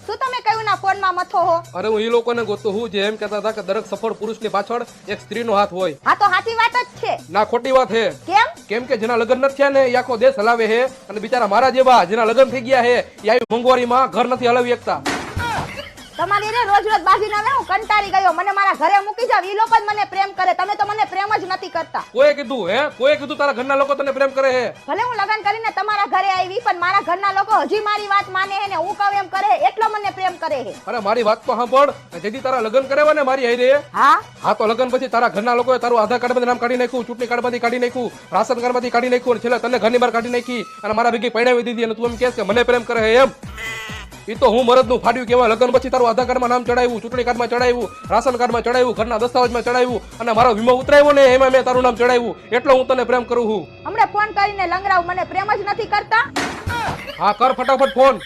શું તમે કયું ના ફોનમાં મથો હો? અરે હું ઈ લોકોને ગોતું હું જે એમ કહેતા હતા કે દરેક સફળ પુરુષની પાછળ એક સ્ત્રીનો હાથ હોય. હા તો સાચી વાત જ છે. ના ખોટી વાત હે. કેમ? કેમ કે જેના લગ્ન નથી થયા ને એ આખો દેશ હલાવે છે અને બિચારા મારા જેવા જેના લગ્ન થઈ ગયા છે એ આવી મોંઘવારીમાં ઘર નથી હલાવી શકતા. તમારી રે રોજ રોજ બાજી ના હું કંટાળી ગયો. મને મારા ઘરે મૂકી જાવ. ઈ લોકો જ મને પ્રેમ કરે. તમે તો મને પ્રેમ જ નથી કરતા. કોઈએ કીધું હે? કોઈએ કીધું તારા ઘરના લોકો તને પ્રેમ કરે છે? ભલે હું લગન કરીને તમારા ઘરે આવી પણ મારા ઘરના લોકો હજી મારી વાત માને છે ને હું કહું એમ કરે એટલો મને પ્રેમ કરે છે. અરે મારી વાત તો સાંભળ. જેથી તારા લગ્ન કરેવા ને મારી હારે હા તો લગ્ન પછી તારા ઘરના લોકોએ તારું આધાર કાર્ડ માંથી નામ કાઢી નાખ્યું, ચૂંટણી કાર્ડ માંથી કાઢી નાખ્યું, રાશન કાર્ડ માંથી કાઢી નાખ્યું અને છેલ્લે તને ઘરની બહાર કાઢી નાખી અને મારા ભેગી પૈણાવી દીધી અને તું એમ કહેશ કે મને પ્રેમ કરે છે એમ? ઈ તો હું મરદનું ફાડ્યું કહેવાય. લગ્ન પછી તારું આધાર કાર્ડમાં નામ ચડાવ્યું, ચૂંટણી કાર્ડમાં ચડાવ્યું, રાશન કાર્ડમાં ચડાવ્યું, ઘરના દસ્તાવેજમાં ચડાવ્યું અને મારો વીમો ઉતરાવ્યો ને એમાં મેં તારું નામ ચડાવ્યું. એટલો હું તને પ્રેમ કરું છું. હમણાં ફોન કરીને લંગરાવ મને પ્રેમ જ નથી કરતા. હા કર ફટાફટ ફોન.